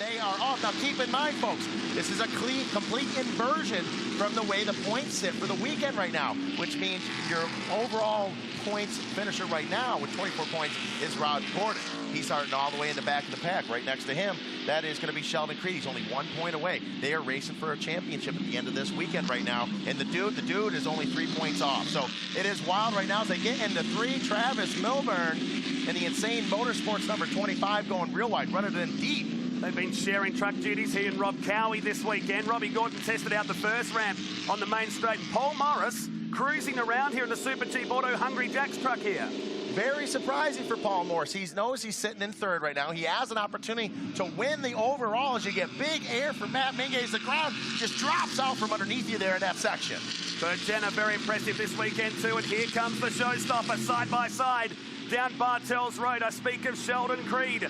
they are off. Now keep in mind, folks, this is a complete inversion from the way the points sit for the weekend right now, which means your overall points finisher right now with 24 points is Robbie Gordon. He's starting all the way in the back of the pack. Right next to him, that is going to be Sheldon Creed. He's only 1 point away. They are racing for a championship at the end of this weekend right now. And the dude is only 3 points off. So it is wild right now as they get into 3. Travis Milburn and the Insane Motorsports number 25 going real wide, running it in deep. They've been sharing truck duties, he and Rob Cowie this weekend. Robbie Gordon tested out the first ramp on the main straight. Paul Morris cruising around here in the Super Cheap Auto Hungry Jack's truck here. Very surprising for Paul Morris. He knows he's sitting in 3rd right now. He has an opportunity to win the overall as you get big air from Matt Mingue as the ground just drops out from underneath you there in that section. Bert Jenner, very impressive this weekend too. And here comes the showstopper side by side down Bartels Road. I speak of Sheldon Creed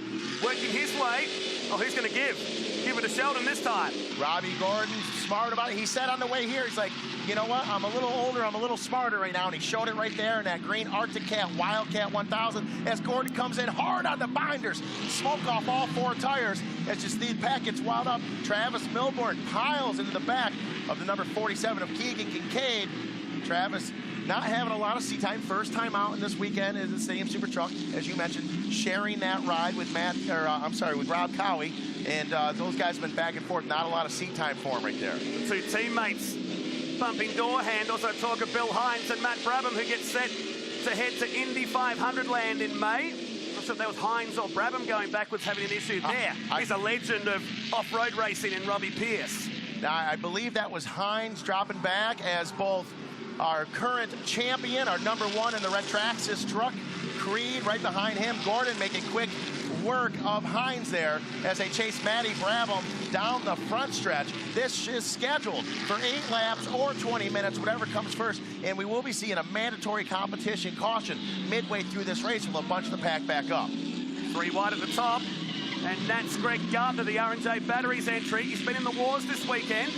working his way. Oh, who's going to give? Give it to Sheldon this time. Robbie Gordon, smart about it. He said on the way here, he's like, you know what? I'm a little older, I'm a little smarter right now. And he showed it right there in that green Arctic Cat Wildcat 1000 as Gordon comes in hard on the binders. Smoke off all 4 tires as just the pack gets wound up. Travis Milburn piles into the back of the number 47 of Keegan Kincaid. Travis not having a lot of seat time. First time out in this weekend is the same super truck, as you mentioned, sharing that ride with with Rob Cowie. And those guys have been back and forth. Not a lot of seat time for him right there. 2 teammates bumping door handles. I talk of Bill Hines and Matt Brabham, who gets set to head to Indy 500 land in May. I'm not sure if that was Hines or Brabham going backwards having an issue there. He's a legend of off-road racing in Robbie Pierce. Now, I believe that was Hines dropping back as both our current champion, our number 1 in the Red Traxxas truck, Creed right behind him. Gordon making quick work of Hines there as they chase Matty Brabham down the front stretch. This is scheduled for 8 laps or 20 minutes, whatever comes first, and we will be seeing a mandatory competition caution midway through this race. We'll bunch the pack back up. 3 wide at the top, and that's Greg Gardner, the R&J Batteries entry. He's been in the wars this weekend,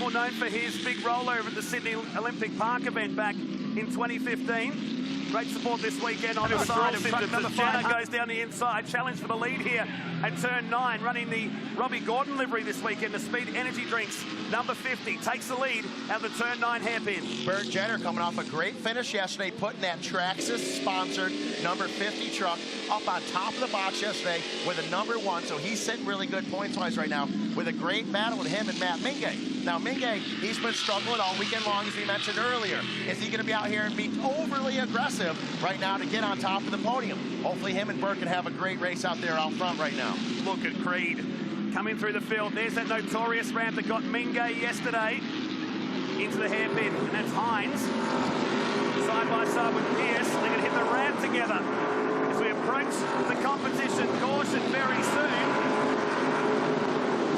more known for his big rollover at the Sydney Olympic Park event back in 2015. Great support this weekend on the side of truck number 5. Goes down the inside. Challenge for the lead here at turn 9. Running the Robbie Gordon livery this weekend. The Speed Energy Drinks. Number 50 takes the lead at the turn 9 hairpin. Bert Jenner coming off a great finish yesterday, putting that Traxxas-sponsored number 50 truck up on top of the box yesterday with a number 1. So he's sitting really good points-wise right now with a great battle with him and Matt Mingue. Now, Mingue, he's been struggling all weekend long, as we mentioned earlier. Is he going to be out here and be overly aggressive right now to get on top of the podium? Hopefully him and Burke can have a great race out there out front right now. Look at Creed coming through the field. There's that notorious ramp that got Mingue yesterday into the hairpin, and that's Hines. Side by side with Pierce. They're going to hit the ramp together as we approach the competition. Caution very soon.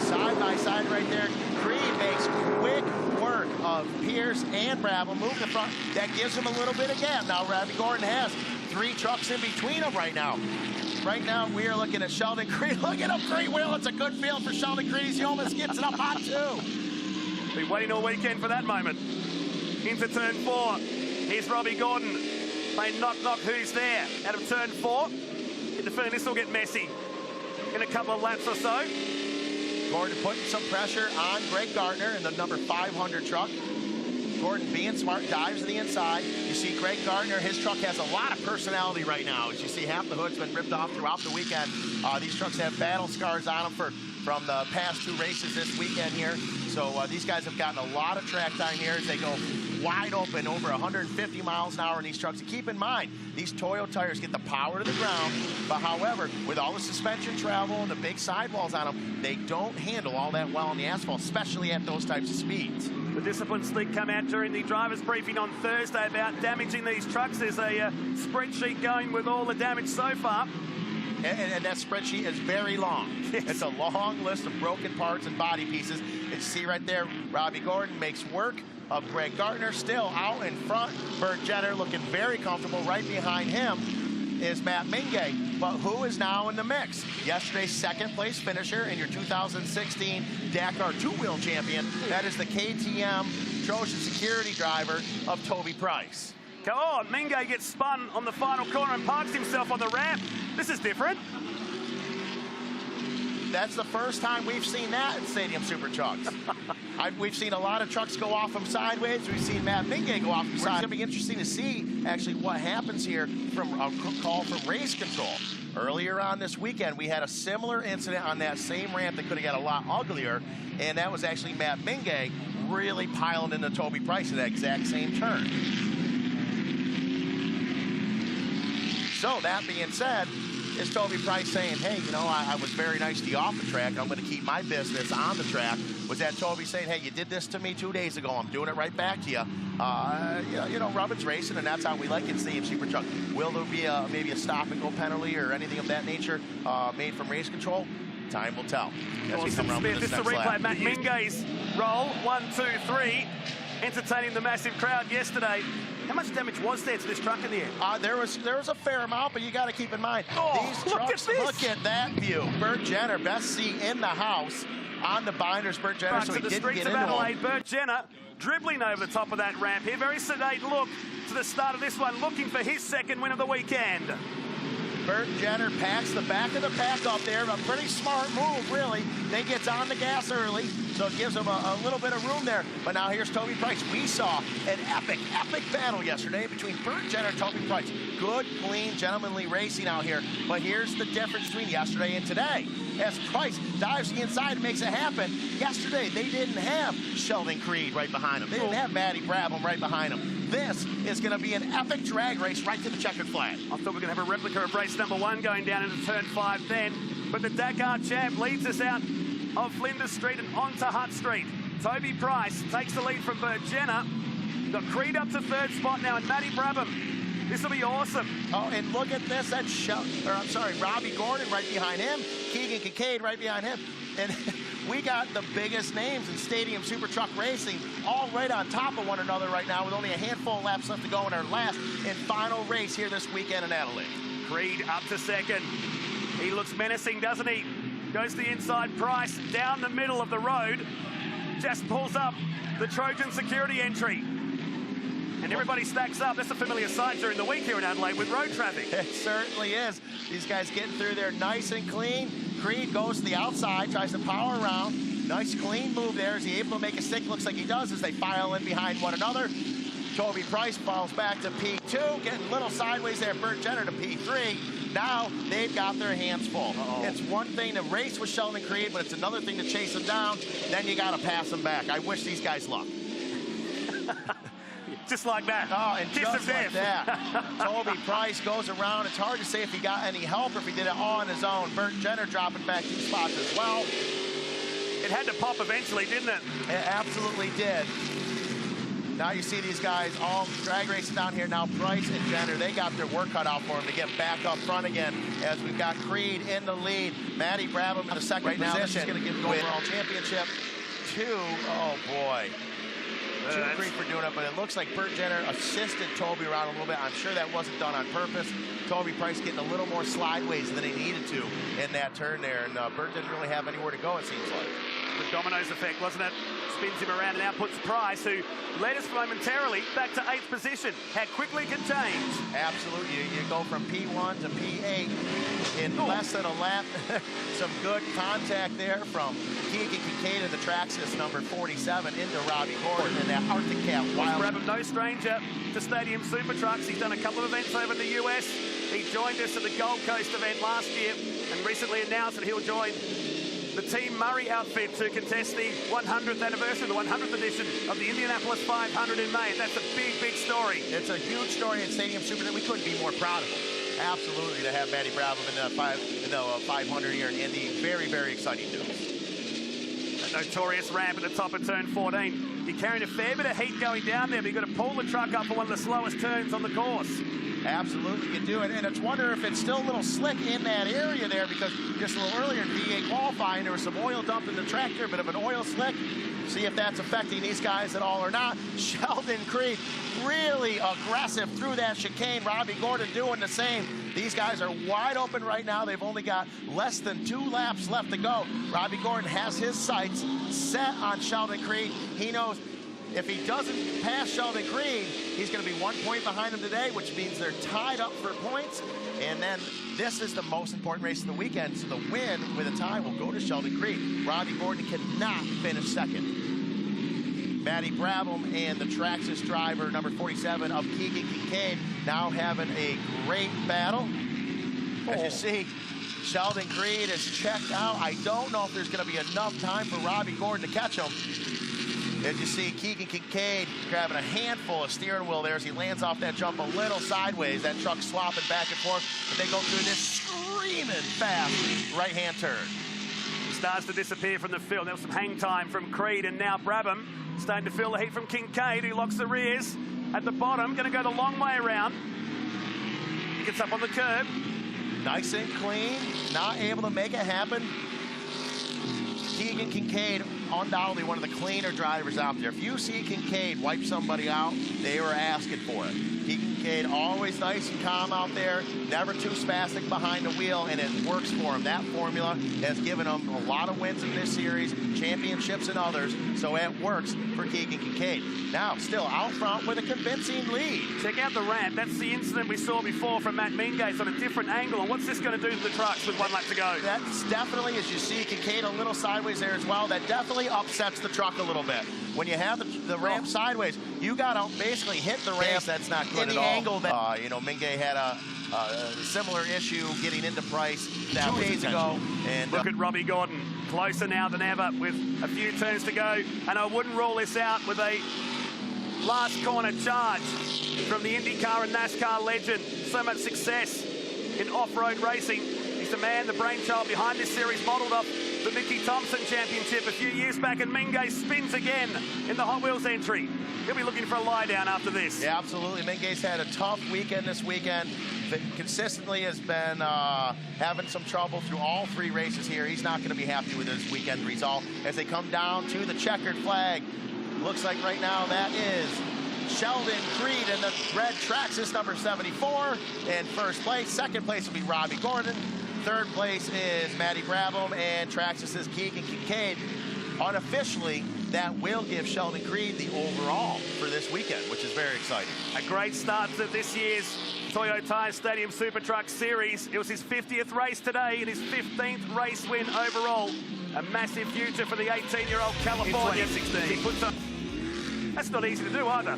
Side by side right there. Creed makes quick work of Pierce and Brabham. Move the front. That gives him a little bit of gap. Now, Robbie Gordon has 3 trucks in between them right now. Right now, we are looking at Sheldon Creed. Look at him, great wheel. It's a good field for Sheldon Creed. He almost gets it up on 2. Been waiting all weekend for that moment. Into turn 4. Here's Robbie Gordon playing knock-knock, who's there? Out of turn 4. Get the feeling this will get messy in a couple of laps or so. Gordon putting some pressure on Greg Gardner in the number 500 truck. Gordon being smart, dives to the inside. You see Greg Gardner, his truck has a lot of personality right now. As you see, half the hood's been ripped off throughout the weekend. These trucks have battle scars on them from the past 2 races this weekend here. So these guys have gotten a lot of track time here as they go wide open, over 150 miles an hour in these trucks. And keep in mind, these Toyo tires get the power to the ground, but however, with all the suspension travel and the big sidewalls on them, they don't handle all that well on the asphalt, especially at those types of speeds. The discipline stick come out during the driver's briefing on Thursday about damaging these trucks. There's a spreadsheet going with all the damage so far. And that spreadsheet is very long. Yes. It's a long list of broken parts and body pieces. And you see right there, Robbie Gordon makes work of Greg Gardner, still out in front. Bert Jenner looking very comfortable. Right behind him is Matt Mingue. But who is now in the mix? Yesterday's 2nd place finisher and your 2016 Dakar 2-wheel champion. That is the KTM Trojan security driver of Toby Price. Come on, Mingue gets spun on the final corner and parks himself on the ramp. This is different. That's the first time we've seen that in Stadium Super Trucks. We've seen a lot of trucks go off them sideways. We've seen Matt Mingay go off them sideways. It's going to be interesting to see actually what happens here from a call from race control. Earlier on this weekend, we had a similar incident on that same ramp that could have got a lot uglier, and that was actually Matt Mingay really piling into Toby Price at that exact same turn. So that being said, is Toby Price saying, hey, you know, I was very nice to you off the track. I'm going to keep my business on the track. Was that Toby saying, hey, you did this to me 2 days ago. I'm doing it right back to you. You know, Robert's racing, and that's how we like it, Stadium Super Truck. Will there be maybe a stop-and-go penalty or anything of that nature made from race control? Time will tell. As we come around with this next lap. Matt Mingay's roll, 1, 2, 3, entertaining the massive crowd yesterday. How much damage was there to this truck in the air? There was a fair amount, but you got to keep in mind, these trucks, look at that view. Bert Jenner, best seat in the house on the binders, Bert Jenner, so he didn't get into Adelaide, Bert Jenner dribbling over the top of that ramp here. Very sedate look to the start of this one, looking for his second win of the weekend. Bert Jenner packs the back of the pack up there. A pretty smart move, really. They gets on the gas early, so it gives him a little bit of room there. But now here's Toby Price. We saw an epic battle yesterday between Bert Jenner and Toby Price. Good, clean, gentlemanly racing out here. But here's the difference between yesterday and today. As Price dives the inside and makes it happen, yesterday they didn't have Sheldon Creed right behind him. They didn't have Matty Brabham right behind him. This is going to be an epic drag race right to the checkered flag. I thought we were going to have a replica of race number 1 going down into turn 5 then. But the Dakar champ leads us out of Flinders Street and onto Hutt Street. Toby Price takes the lead from Bert Jenner. Got Creed up to 3rd spot now, and Matty Brabham. This will be awesome. Oh, and look at this. That's Robbie Gordon right behind him. Keegan Kincaid right behind him. And we got the biggest names in Stadium Super Truck Racing all right on top of one another right now with only a handful of laps left to go in our last and final race here this weekend in Adelaide. Creed up to 2nd. He looks menacing, doesn't he? Goes to the inside. Price down the middle of the road. Just pulls up the Trojan security entry. And everybody stacks up. That's a familiar sight during the week here in Adelaide with road traffic. It certainly is. These guys getting through there nice and clean. Creed goes to the outside, tries to power around. Nice clean move there. Is he able to make a stick? Looks like he does as they file in behind one another. Toby Price falls back to P2, getting a little sideways there. Bert Jenner to P3. Now they've got their hands full. It's one thing to race with Sheldon Creed, but it's another thing to chase him down. Then you got to pass him back. I wish these guys luck. Just like that. Oh, and Kiss just of like death. that. Toby Price goes around. It's hard to say if he got any help or if he did it all on his own. Bert Jenner dropping back 2 spots as well. It had to pop eventually, didn't it? It absolutely did. Now you see these guys all drag racing down here. Now Price and Jenner, they got their work cut out for them to get back up front again as we've got Creed in the lead. Matty Brabham in the second position. Now this is going to give the overall championship to, oh boy. To Creed for doing it, but it looks like Bert Jenner assisted Toby around a little bit. I'm sure that wasn't done on purpose. Toby Price getting a little more sideways than he needed to in that turn there, and Bert didn't really have anywhere to go, it seems like. The dominoes effect, wasn't it? Spins him around and out puts Price, who led us momentarily back to 8th position. How quickly it can change. Absolutely. You go from P1 to P8 in less than a lap. Some good contact there from Keegan Kincaid in the Traxxas number 47 into Robbie Gordon in that Arctic Cat Wild. Brabham, no stranger to Stadium Super Trucks. He's done a couple of events over in the US. He joined us at the Gold Coast event last year and recently announced that he'll join the Team Murray outfit to contest the 100th anniversary, the 100th edition of the Indianapolis 500 in May. That's a big, big story. It's a huge story in Stadium Super. We couldn't be more proud of him. Absolutely, to have Matty Brabham in the 500 here in Indy. Very, very exciting news. A notorious ramp at the top of turn 14. You're carrying a fair bit of heat going down there, but you've got to pull the truck up for one of the slowest turns on the course. Absolutely, you do it. And it's wonder if it's still a little slick in that area there, because just a little earlier in V8 qualifying, there was some oil dumped in the tractor, a bit of an oil slick. See if that's affecting these guys at all or not. Sheldon Creed really aggressive through that chicane. Robbie Gordon doing the same. These guys are wide open right now. They've only got less than 2 laps left to go. Robbie Gordon has his sights set on Sheldon Creed. He knows If he doesn't pass Sheldon Creed, he's going to be 1 point behind him today, which means they're tied up for points. And then this is the most important race of the weekend, so the win with a tie will go to Sheldon Creed. Robbie Gordon cannot finish second. Matty Brabham and the Traxxas driver, number 47 of Keegan Kincaid, now having a great battle. As you see, Sheldon Creed is checked out. I don't know if there's going to be enough time for Robbie Gordon to catch him. As you see, Keegan Kincaid grabbing a handful of steering wheel there as he lands off that jump a little sideways. That truck swapping back and forth, but they go through this screaming fast right-hand turn. He starts to disappear from the field. There was some hang time from Creed, and now Brabham starting to feel the heat from Kincaid, who locks the rears at the bottom. Going to go the long way around. He gets up on the curb. Nice and clean, not able to make it happen. Keegan Kincaid, undoubtedly one of the cleaner drivers out there. If you see Kincaid wipe somebody out, they were asking for it. Keegan Kincaid, always nice and calm out there, never too spastic behind the wheel, and it works for him. That formula has given him a lot of wins in this series, championships and others, so it works for Keegan Kincaid. Now, still out front with a convincing lead. Check out the ramp. That's the incident we saw before from Matt Mingay on a different angle. And what's this going to do to the trucks with 1 lap to go? That's definitely, as you see, Kincaid a little sideways there as well. That definitely upsets the truck a little bit. When you have the ramp sideways, you got to basically hit the ramp. That's not good in the at all. angle that, you know, Mingay had a similar issue getting into Price 2 days ago. And look at Robbie Gordon, closer now than ever with a few turns to go. And I wouldn't rule this out with a last corner charge from the IndyCar and NASCAR legend. So much success in off-road racing. He's the man, the brainchild behind this series, modelled off the Mickey Thompson Championship a few years back, and Mingay spins again in the Hot Wheels entry. He'll be looking for a lie-down after this. Yeah, absolutely. Mingay's had a tough weekend this weekend. Consistently has been having some trouble through all 3 races here. He's not going to be happy with his weekend result as they come down to the checkered flag. Looks like right now that is Sheldon Creed in the red Traxxas number 74 in first place. Second place will be Robbie Gordon. Third place is Matty Brabham, and Traxxas' Keegan Kincaid. Unofficially, that will give Sheldon Creed the overall for this weekend, which is very exciting. A great start to this year's Toyota Stadium Super Truck Series. It was his 50th race today and his 15th race win overall. A massive future for the 18-year-old Californian. In 2016. That's not easy to do either.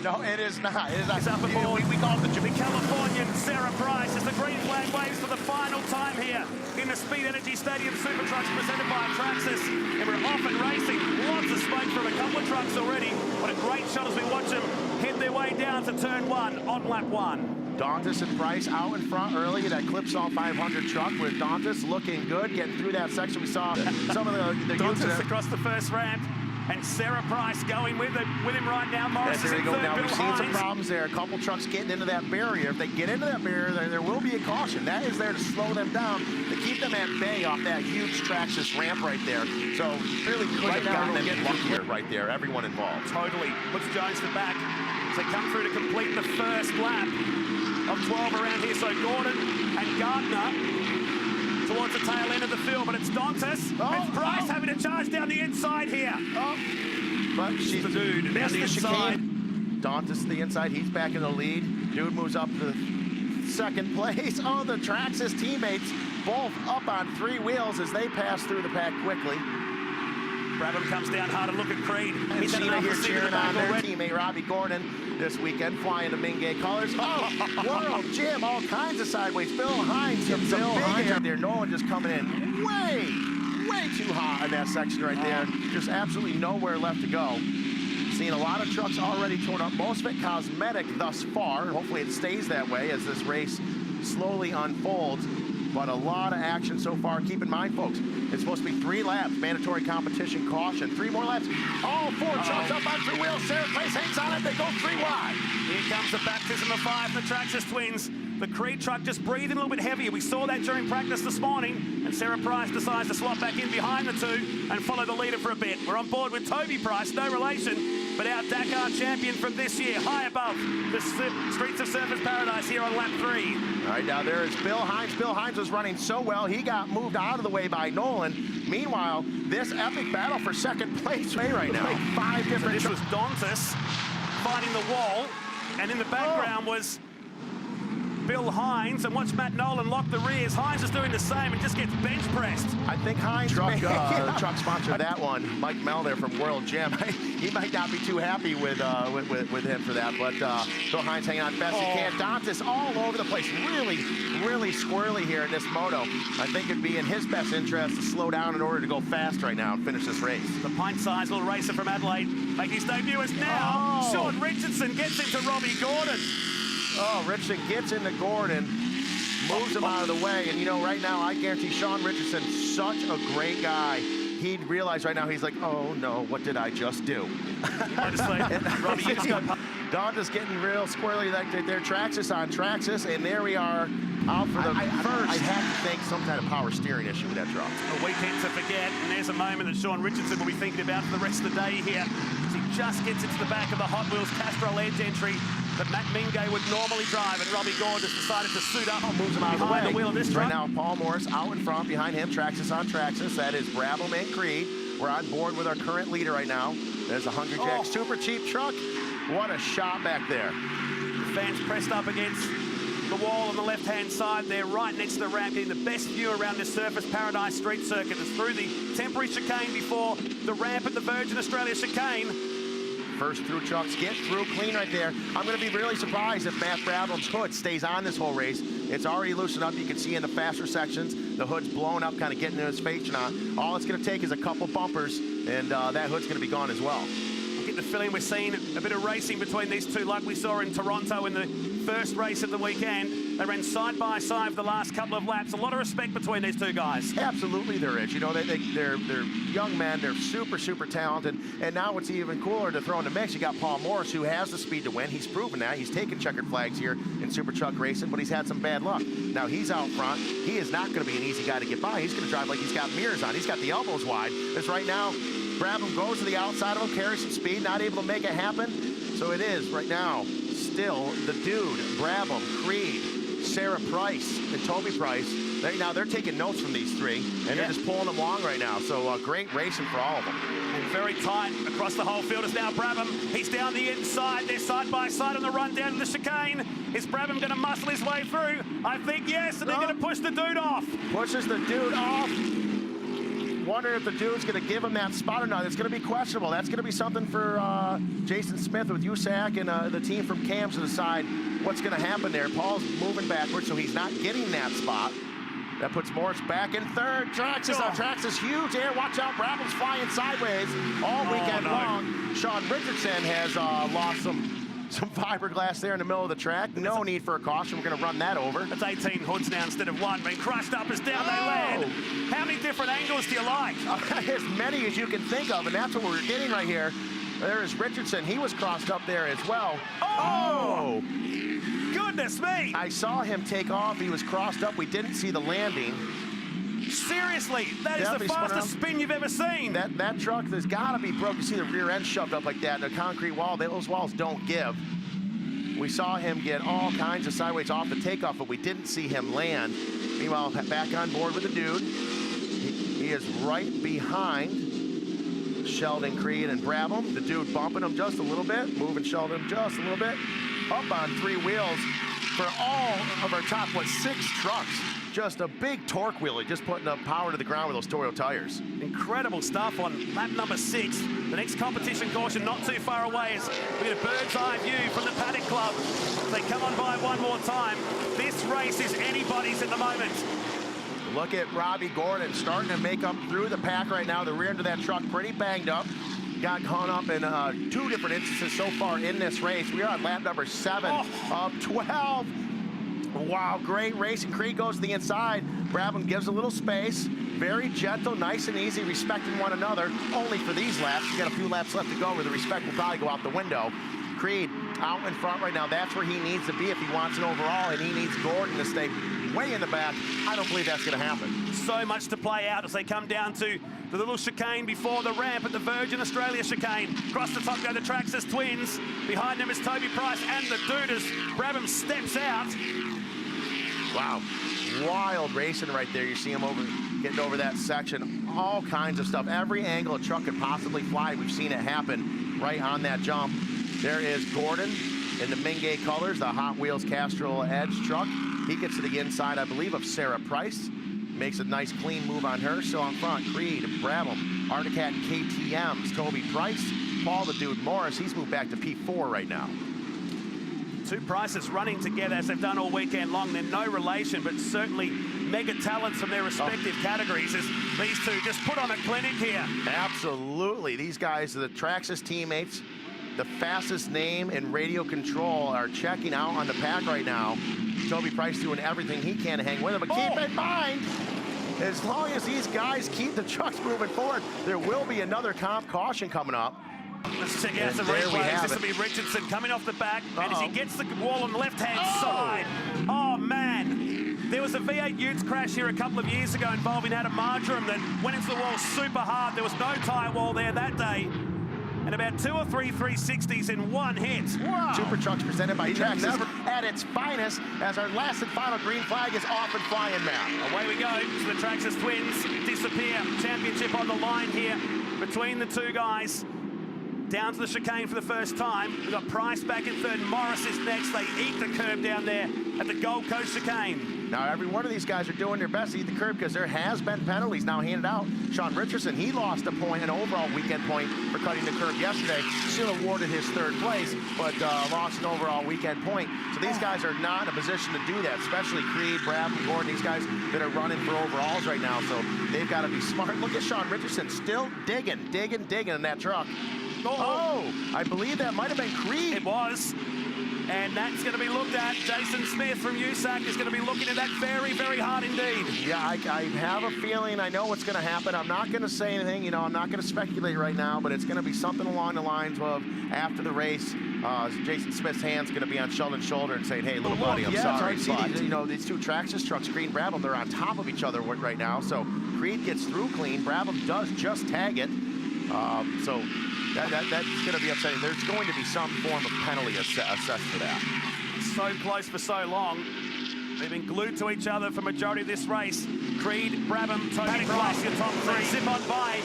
No, it is not. It is not. He's up aboard. We call it The Californian Sarah Price as the green flag waves for the final time here in the Speed Energy Stadium Super Trucks presented by Traxxas. And we're off and racing. Lots of smoke from a couple of trucks already. What a great shot as we watch them head their way down to turn 1 on lap 1. Dantas and Price out in front early in that Clipsal 500 truck with Dantas looking good, getting through that section. We saw some of the Dantas across the first ramp. And Sarah Price going with him right now. Morris is in third. Now we've seen some problems there. A couple trucks getting into that barrier. If they get into that barrier, there will be a caution. That is there to slow them down, to keep them at bay off that huge Traxxas ramp right there. So really could have gotten them luckier right there, everyone involved. Totally. Puts Jones to back as they come through to complete the first lap of 12 around here. So Gordon and Gardner towards the tail end of the field, but it's Dantas. It's Price having to charge down the inside here. But she's the dude down the inside. Dantas the inside, he's back in the lead. Dude moves up to second place. Oh, the Traxxas teammates both up on 3 wheels as they pass through the pack quickly. Brabham comes down hard and look at Creed. He's here cheering on their teammate Robbie Gordon this weekend, flying the Mingay colors. Oh, World Jim, all kinds of sideways. Bill Hines, some big air there. Nolan just coming in way too hot in that section right there. Just absolutely nowhere left to go. Seeing a lot of trucks already torn up, most of it cosmetic thus far. Hopefully it stays that way as this race slowly unfolds. But a lot of action so far. Keep in mind, folks, it's supposed to be 3 laps, mandatory competition caution. 3 more laps. All 4 trucks up on 2 wheels. Sarah Price hangs on it. They go 3 wide. Here comes the baptism of fire from the Traxxas twins. The Creed truck just breathing a little bit heavier. We saw that during practice this morning. And Sarah Price decides to slot back in behind the 2 and follow the leader for a bit. We're on board with Toby Price, no relation. but our Dakar champion from this year, high above the streets of Surfers Paradise here on lap 3. All right, now there is Bill Hines. Bill Hines was running so well, he got moved out of the way by Nolan. Meanwhile, this epic battle for second place right now. Like 5 different. So this was Dantas fighting the wall, and in the background was Bill Hines, and watch Matt Nolan lock the rears. Hines is doing the same and just gets bench pressed. I think Hines truck sponsor that one. Mike Mel there from World Gym. He might not be too happy with him for that, but Bill Hines hanging on best he can. Dantas all over the place, really squirrely here in this moto. I think it'd be in his best interest to slow down in order to go fast right now and finish this race. The pint-sized little racer from Adelaide making his debut is now Sean Richardson gets into Robbie Gordon. Oh, Richardson gets into Gordon, moves him out of the way, and you know, right now, I guarantee Sean Richardson, such a great guy. He'd realize right now, he's like, oh no, what did I just do? Robbie, you just go. Don just getting real squirrely like there. Traxxas on Traxxas, and there we are out for the first. I have to think some kind of power steering issue with that truck. A weekend to forget, and there's a moment that Sean Richardson will be thinking about for the rest of the day here. As he just gets into the back of the Hot Wheels Castrol Edge entry that Matt Mingay would normally drive, and Robbie Gordon has decided to suit up. Moves him out of the way. The wheel of this truck. Right now, Paul Morris out in front, behind him, Traxxas on Traxxas. That is Brabham and Creed. We're on board with our current leader right now. There's a Hungry Jack super cheap truck. What a shot back there. The fans pressed up against the wall on the left-hand side there, right next to the ramp, getting the best view around this Surfers Paradise street circuit. It's through the temporary chicane before the ramp at the Virgin Australia chicane. First through trucks, get through clean right there. I'm going to be really surprised if Matt Brabham's hood stays on this whole race. It's already loosened up. You can see in the faster sections, the hood's blown up, kind of getting in his face and on. All it's going to take is a couple bumpers, and that hood's going to be gone as well. I get the feeling we're seeing a bit of racing between these two, like we saw in Toronto in the first race of the weekend. They ran side by side for the last couple of laps. A lot of respect between these two guys. Absolutely, there is. You know, they're young men. They're super talented. And now what's even cooler to throw in the mix, you got Paul Morris, who has the speed to win. He's proven that. He's taken checkered flags here in Super Truck racing, but he's had some bad luck. Now he's out front. He is not going to be an easy guy to get by. He's going to drive like he's got mirrors on. He's got the elbows wide. Because right now, Brabham goes to the outside of him, carries some speed, not able to make it happen. So it is right now still the dude, Brabham, Creed, Sarah Price, and Toby Price. They're taking notes from these three, and they're just pulling them along right now. So great racing for all of them. And very tight across the whole field is now Brabham. He's down the inside. They're side by side on the run down to the chicane. Is Brabham going to muscle his way through? I think yes, and they're going to push the dude off. Pushes the dude off. Wondering if the dude's going to give him that spot or not. It's going to be questionable. That's going to be something for Jason Smith with USAC and the team from CAMS to decide what's going to happen there. Paul's moving backwards, so he's not getting that spot. That puts Morris back in third. Traxxas on Traxxas, huge air. Watch out, Brabham's flying sideways all weekend long. Sean Richardson has lost some fiberglass there in the middle of the track. No need for a caution. We're going to run that over. That's 18 hoods now instead of one. Being crushed up as down they land. How many different angles do you like? As many as you can think of, and that's what we're getting right here. There is Richardson. He was crossed up there as well. Oh! Goodness me! I saw him take off. He was crossed up. We didn't see the landing. Seriously, that is the fastest spin you've ever seen. That truck, there's got to be broke. You see the rear end shoved up like that in a concrete wall. Those walls don't give. We saw him get all kinds of sideways off the takeoff, but we didn't see him land. Meanwhile, back on board with the dude. He is right behind Sheldon, Creed, and Brabham. The dude bumping him just a little bit, moving Sheldon just a little bit. Up on 3 wheels for all of our top, 6 trucks. Just a big torque wheelie, just putting the power to the ground with those Toyo tires. Incredible stuff on lap number 6. The next competition caution not too far away as we get a bird's eye view from the Paddock Club. They come on by one more time. This race is anybody's at the moment. Look at Robbie Gordon starting to make up through the pack right now. The rear end of that truck pretty banged up. Got caught up in 2 different instances so far in this race. We are on lap number 7 of 12. Wow, great racing. Creed goes to the inside. Brabham gives a little space. Very gentle, nice and easy, respecting one another. Only for these laps. You got a few laps left to go where the respect will probably go out the window. Creed out in front right now. That's where he needs to be if he wants an overall, and he needs Gordon to stay way in the back. I don't believe that's going to happen. So much to play out as they come down to The little chicane before the ramp at the Virgin Australia chicane. Across the top go the Traxxas twins. Behind them is Toby Price and the Dude as Brabham steps out. Wow, wild racing right there. You see him getting over that section. All kinds of stuff. Every angle a truck could possibly fly. We've seen it happen right on that jump. There is Gordon in the Mingay colors, the Hot Wheels Castrol Edge truck. He gets to the inside, I believe, of Sarah Price. Makes a nice clean move on her. Still on front, Creed, Brabham, Articat and KTM's Toby Price, Paul the Dude Morris. He's moved back to P4 right now. Two Prices running together as they've done all weekend long. They're no relation, but certainly mega talents from their respective categories as these two just put on a clinic here. Absolutely. These guys are the Traxxas teammates. The fastest name in radio control are checking out on the pack right now. Toby Price doing everything he can to hang with him, but keep in mind, as long as these guys keep the trucks moving forward, there will be another comp caution coming up. Let's check out some replays. This will be Richardson coming off the back, and as he gets the wall on the left-hand side, oh man, there was a V8 Utes crash here a couple of years ago involving Adam Marjoram that went into the wall super hard. There was no tyre wall there that day. And about 2 or 3 360s in one hit. Wow. Super Trucks presented by Traxxas at its finest as our last and final green flag is off and flying now. Away we go. So the Traxxas twins disappear. Championship on the line here between the two guys. Down to the chicane for the first time. We've got Price back in third. Morris is next. They eat the curb down there at the Gold Coast chicane. Now, every one of these guys are doing their best to eat the curb because there has been penalties now handed out. Sean Richardson, he lost a point, an overall weekend point for cutting the curb yesterday. Still awarded his third place, but lost an overall weekend point. So these guys are not in a position to do that, especially Creed, Brabham, Gordon, these guys that are running for overalls right now. So they've got to be smart. Look at Sean Richardson still digging in that truck. Oh, I believe that might have been Creed. It was. And that's going to be looked at. Jason Smith from USAC is going to be looking at that very, very hard indeed. Yeah, I have a feeling. I know what's going to happen. I'm not going to say anything. You know, I'm not going to speculate right now, but it's going to be something along the lines of after the race, Jason Smith's hand's going to be on Sheldon's shoulder and saying, hey, little buddy, I'm sorry. But, you know, these two Traxxas trucks, Creed and Brabham, they're on top of each other right now. So Creed gets through clean. Brabham does just tag it. So that's going to be upsetting. There's going to be some form of penalty assessed for that. So close for so long. They've been glued to each other for majority of this race. Creed, Brabham, Toby Price, your top three. Zip on by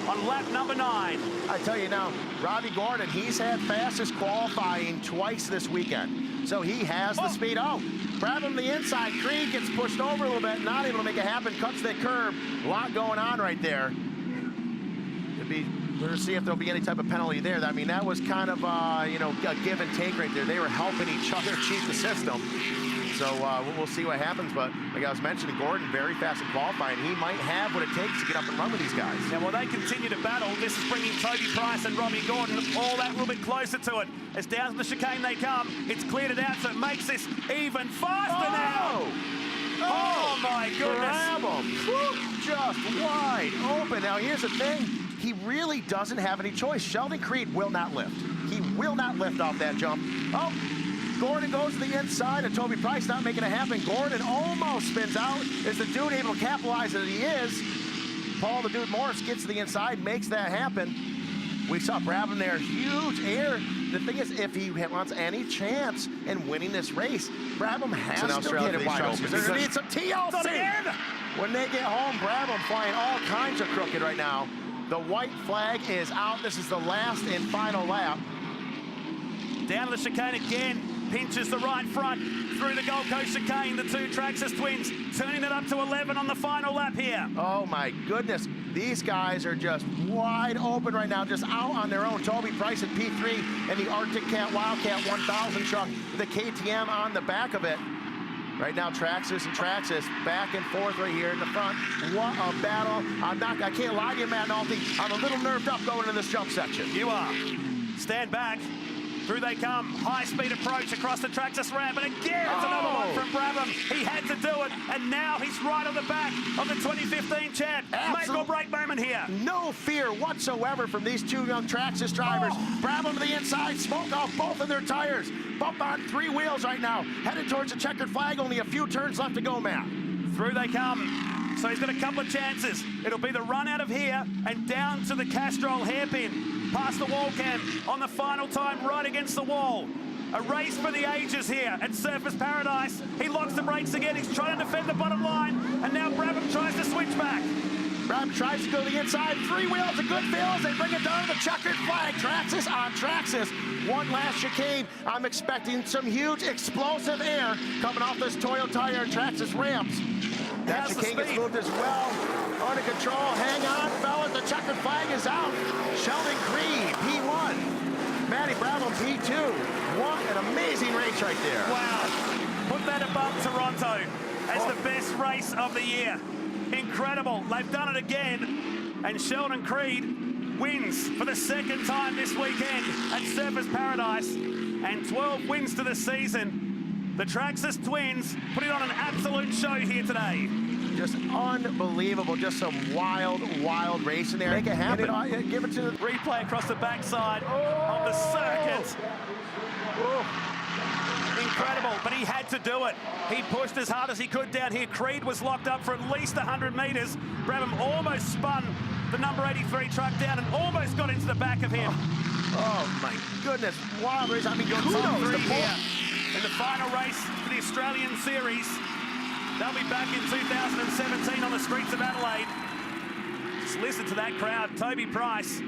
on lap number 9. I tell you now, Robbie Gordon, he's had fastest qualifying twice this weekend. So he has the speed. Oh, Brabham the inside. Creed gets pushed over a little bit, not able to make it happen, cuts that curb. A lot going on right there. We're going to see if there'll be any type of penalty there. I mean, that was kind of, you know, a give and take right there. They were helping each other cheat the system. So we'll see what happens. But like I was mentioning, Gordon, very fast in qualifying. He might have what it takes to get up and run with these guys. Now, while they continue to battle, this is bringing Toby Price and Robbie Gordon all that little bit closer to it. As down to the chicane they come, it's cleared it out, so it makes this even faster now. Oh, my goodness. Brabham, just wide open. Now, here's the thing. He really doesn't have any choice. Sheldon Creed will not lift. He will not lift off that jump. Oh, Gordon goes to the inside, and Toby Price not making it happen. Gordon almost spins out. Is the Dude able to capitalize as he is? Paul the Dude Morris gets to the inside, makes that happen. We saw Brabham there, huge air. The thing is, if he wants any chance in winning this race, Brabham has to get it wide open. They're going to need some TLC. When they get home, Brabham flying all kinds of crooked right now. The white flag is out. This is the last and final lap. Down to the chicane again. Pinches the right front through the Gold Coast chicane. The two Traxxas twins turning it up to 11 on the final lap here. Oh my goodness. These guys are just wide open right now, just out on their own. Toby Price at P3 and the Arctic Cat Wildcat 1000 truck, the KTM on the back of it. Right now, Traxxas and Traxxas back and forth right here in the front. What a battle. I can't lie to you, Matt Nolte. I'm a little nerved up going into this jump section. You are. Stand back. Through they come. High-speed approach across the Traxxas ramp. And again, it's another one from Brabham. He had to do it. And now he's right on the back of the 2015 champ. Make or break moment here. No fear whatsoever from these two young Traxxas drivers. Brabham to the inside. Smoke off both of their tires. Bump on 3 wheels right now. Headed towards the checkered flag. Only a few turns left to go, Matt. Through they come. So he's got a couple of chances. It'll be the run out of here and down to the Castrol hairpin, past the wall cam on the final time, right against the wall. A race for the ages here at Surfers Paradise. He locks the brakes again. He's trying to defend the bottom line, and now Brabham tries to switch back. Brabham tries to go to the inside. 3 wheels, a good feel as they bring it down to the checkered flag. Traxxas on Traxxas. One last chicane. I'm expecting some huge explosive air coming off this Toyo Tire and Traxxas ramps. That chicane gets moved as well. Under control. Hang on, fellas. The checkered flag is out. Sheldon Creed, P1. Matty Brabham, P2. What an amazing race right there. Wow. Put that above Toronto as the best race of the year. Incredible. They've done it again. And Sheldon Creed wins for the second time this weekend at Surfers Paradise. And 12 wins to the season. The Traxxas twins putting on an absolute show here today. Just unbelievable. Just some wild, wild racing there. Make it happen. Give it to the replay across the backside of the circuit. Incredible, but he had to do it. He pushed as hard as he could down here. Creed was locked up for at least 100 metres. Brabham almost spun the number 83 truck down and almost got into the back of him. Oh my goodness, wild race. I mean, Top kudos three to here in the final race for the Australian Series. They'll be back in 2017 on the streets of Adelaide. Just listen to that crowd. Toby Price.